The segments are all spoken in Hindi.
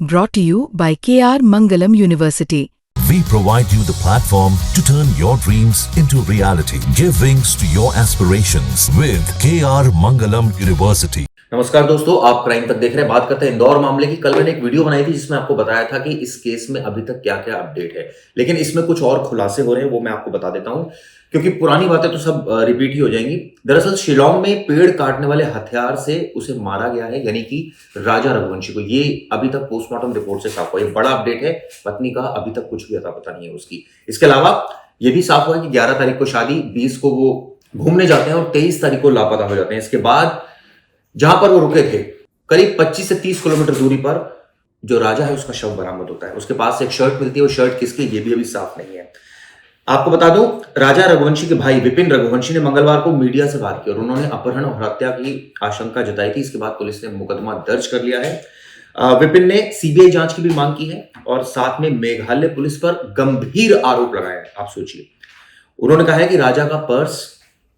brought to you by KR Mangalam University. We provide you the platform to turn your dreams into reality. Give wings to your aspirations with KR Mangalam University. नमस्कार दोस्तों, आप क्राइम तक देख रहे हैं। बात करते हैं इंदौर मामले की। कल मैंने एक वीडियो बनाई थी जिसमें आपको बताया था कि इस केस में अभी तक क्या क्या अपडेट है, लेकिन इसमें कुछ और खुलासे हो रहे हैं, वो मैं आपको बता देता हूं, क्योंकि पुरानी बातें तो सब रिपीट ही हो जाएंगी। दरअसल शिलांग में पेड़ काटने वाले हथियार से उसे मारा गया है, यानी कि राजा रघुवंशी को। ये अभी तक पोस्टमार्टम रिपोर्ट से साफ हुआ। ये बड़ा अपडेट है। पत्नी का अभी तक कुछ भी अता पता नहीं है उसकी। इसके अलावा यह भी साफ हुआ है कि 11 तारीख को शादी, 20 को वो घूमने जाते हैं और 23 तारीख को लापता हो जाते हैं। इसके बाद जहां पर वो रुके थे, करीब 25 से 30 किलोमीटर दूरी पर जो राजा है उसका शव बरामद होता है। उसके पास एक शर्ट मिलती है। वो शर्ट किसकी, ये भी अभी साफ नहीं है। आपको बता दूं, राजा रघुवंशी के भाई विपिन रघुवंशी ने मंगलवार को मीडिया से बात की और उन्होंने अपहरण और हत्या की आशंका जताई थी। इसके बाद पुलिस ने मुकदमा दर्ज कर लिया है। विपिन ने सीबीआई जांच की भी मांग की है और साथ में मेघालय पुलिस पर गंभीर आरोप लगाया है। आप सोचिए, उन्होंने कहा है कि राजा का पर्स,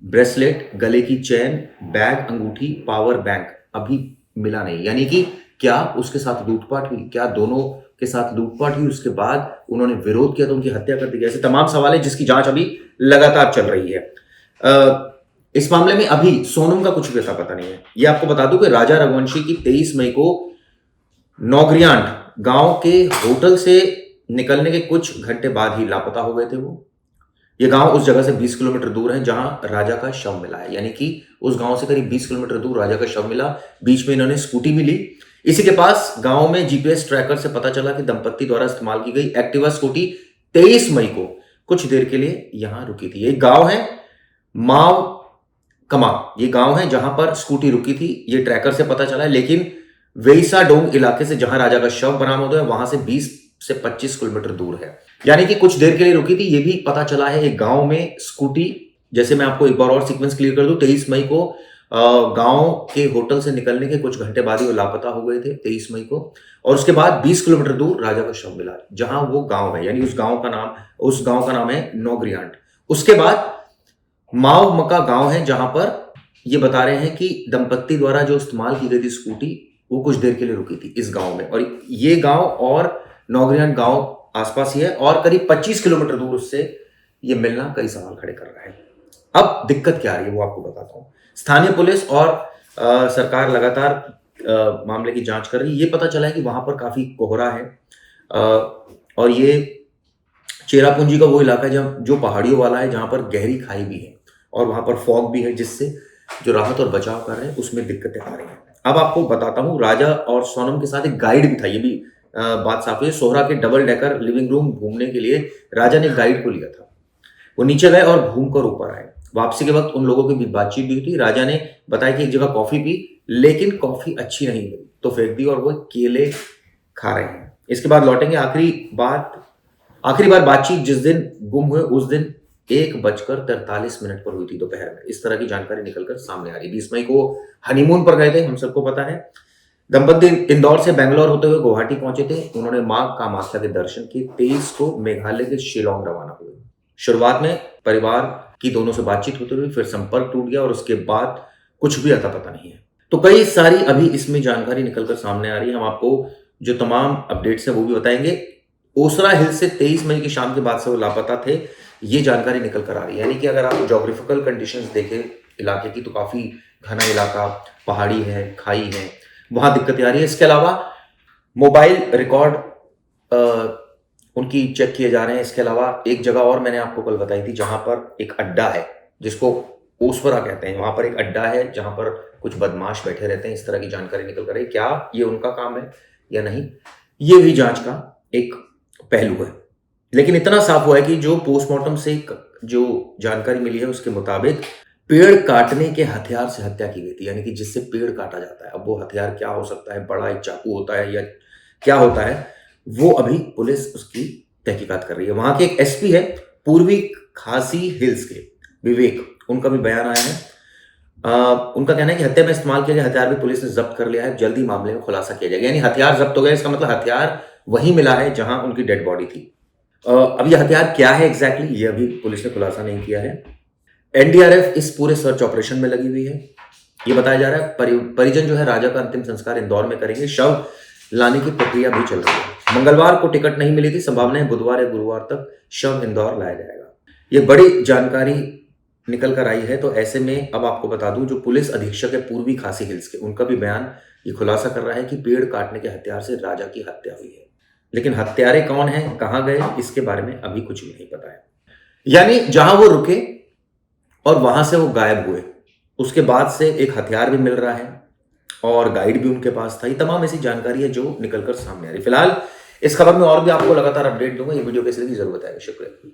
ब्रेसलेट, गले की चेन, बैग, अंगूठी, पावर बैंक अभी मिला नहीं। यानी कि क्या उसके साथ लूटपाट हुई, क्या दोनों के साथ लूटपाट हुई, उसके बाद उन्होंने विरोध किया तो उनकी हत्या कर दी गई। ऐसे तमाम सवाल है जिसकी जांच अभी लगातार चल रही है। इस मामले में अभी सोनम का कुछ भी पता नहीं है। यह आपको बता दूं कि राजा रघुवंशी की 23 मई को नौगरियांट गांव के होटल से निकलने के कुछ घंटे बाद ही लापता हो गए थे वो। ये गांव उस जगह से 20 किलोमीटर दूर है जहां राजा का शव मिला है, यानी कि उस गांव से करीब 20 किलोमीटर दूर राजा का शव मिला। बीच में इन्होंने स्कूटी भी ली। इसी के पास गांव में जीपीएस ट्रैकर से पता चला कि दंपत्ति द्वारा इस्तेमाल की गई एक्टिवा स्कूटी 23 मई को कुछ देर के लिए यहां रुकी थी। ये गांव है माव कमा, ये गांव है जहां पर स्कूटी रुकी थी। ये ट्रैकर से पता चला है, लेकिन वेईसा डोंग इलाके से जहां राजा का शव बरामद हुआ है वहां से 20 से 25 किलोमीटर दूर है, यानी कि कुछ देर के लिए रुकी थी। ये भी पता चला है एक गांव में स्कूटी, जैसे मैं आपको एक बार और सीक्वेंस क्लियर कर दूं, 23 मई को गांव के होटल से निकलने के कुछ घंटे बाद ही वो लापता हो गए थे 23 मई को, और उसके बाद 20 किलोमीटर दूर राजा का शव मिला जहां वो गांव है, यानी उस गांव का नाम है नौगरियांट। उसके बाद माव मका गांव है जहां पर ये बता रहे हैं कि दंपत्ति द्वारा जो इस्तेमाल की गई थी स्कूटी वो कुछ देर के लिए रुकी थी इस गांव में, और ये गांव और नौगरियांट गांव आसपास ही है और करीब 25 किलोमीटर दूर उससे ये मिलना कई सवाल खड़े कर रहा है। अब दिक्कत क्या आ रही है वो आपको बताता हूं। स्थानीय पुलिस और सरकार लगातार मामले की जांच कर रही है। ये पता चला है कि वहां पर काफी कोहरा है और ये चेरापूंजी का वो इलाका है जो पहाड़ियों वाला है, जहां पर गहरी खाई भी है और वहां पर फॉग भी है, जिससे जो राहत और बचाव कर रहे हैं उसमें दिक्कतें आ रही हैं। अब आपको बताता हूँ, राजा और सोनम के साथ एक गाइड भी था। ये भी बात साफ है। सोहरा के डबल डेकर लिविंग रूम घूमने के लिए राजा ने गाइड को लिया था। वो नीचे गए और घूमकर ऊपर आए। वापसी के वक्त उन लोगों के बीच बातचीत भी हुई थी। राजा ने बताया कि एक जगह कॉफी पी, लेकिन कॉफी अच्छी नहीं मिली तो फेंक दी और वो केले खा रहे हैं। इसके बाद लौटेंगे। आखिरी बार बातचीत जिस दिन गुम हुए उस दिन 1:43 पर हुई थी दोपहर में। इस तरह की जानकारी निकलकर सामने आ रही। 20 मई को हनीमून पर गए थे, हम सबको पता है। दंपत्ति इंदौर से बेंगलोर होते हुए गुवाहाटी पहुंचे थे। उन्होंने मां कामाख्या के दर्शन किए। 23 को मेघालय के शिलांग रवाना हुए। शुरुआत में परिवार की दोनों से बातचीत होते हुए फिर संपर्क टूट गया और उसके बाद कुछ भी अता पता नहीं है। तो कई सारी अभी इसमें जानकारी निकलकर सामने आ रही है। हम आपको जो तमाम अपडेट्स है वो भी बताएंगे। ओसरा हिल से 23 मई की शाम के बाद से वो लापता थे, ये जानकारी निकल कर आ रही है। यानी कि अगर आप ज्योग्राफिकल कंडीशंस देखें इलाके की तो काफी घना इलाका, पहाड़ी है, खाई है, वहां दिक्कतें आ रही है। इसके अलावा मोबाइल रिकॉर्ड उनकी चेक किए जा रहे हैं। इसके अलावा एक जगह और मैंने आपको कल बताई थी जहां पर एक अड्डा है जिसको ओसवरा कहते हैं। वहां पर एक अड्डा है जहां पर कुछ बदमाश बैठे रहते हैं। इस तरह की जानकारी निकल कर रही है। क्या ये उनका काम है या नहीं, ये भी जांच का एक पहलू है। लेकिन इतना साफ हुआ है कि जो पोस्टमार्टम से जो जानकारी मिली है उसके मुताबिक पेड़ काटने के हथियार से हत्या की गई थी, यानी कि जिससे पेड़ काटा जाता है। अब वो हथियार क्या हो सकता है, बड़ा एक चाकू होता है या क्या होता है, वो अभी पुलिस उसकी तहकीकात कर रही है। वहां के एक एसपी है पूर्वी खासी हिल्स के, विवेक, उनका भी बयान आया है। उनका कहना है कि हत्या में इस्तेमाल किए गए हथियार भी पुलिस ने जब्त कर लिया है। जल्दी मामले में खुलासा किया जाएगा। यानी हथियार जब्त हो गया, इसका मतलब हथियार वही मिला है जहां उनकी डेड बॉडी थी। अब ये हथियार क्या है एग्जैक्टली, ये अभी पुलिस ने खुलासा नहीं किया है। एनडीआरएफ इस पूरे सर्च ऑपरेशन में लगी हुई है। ये बताया जा रहा है परिजन जो है राजा का अंतिम संस्कार इंदौर में करेंगे। शव लाने की प्रक्रिया भी चल रही है। मंगलवार को टिकट नहीं मिली थी, संभावना है बुधवार या गुरुवार तक शव इंदौर लाया जाएगा। ये बड़ी जानकारी निकल कर आई है। तो ऐसे में अब आपको बता दूं, जो पुलिस अधीक्षक है पूर्वी खासी हिल्स के, उनका भी बयान ये खुलासा कर रहा है कि पेड़ काटने के हथियार से राजा की हत्या हुई है। लेकिन हत्यारे कौन है, कहां गए, इसके बारे में अभी कुछ भी नहीं पता है। यानी जहां वो रुके और वहां से वो गायब हुए, उसके बाद से एक हथियार भी मिल रहा है और गाइड भी उनके पास था। ये तमाम ऐसी जानकारी है जो निकलकर सामने आ रही। फिलहाल इस खबर में और भी आपको लगातार अपडेट दूंगा। ये वीडियो कैसे लगी जरूर बताएगा। शुक्रिया।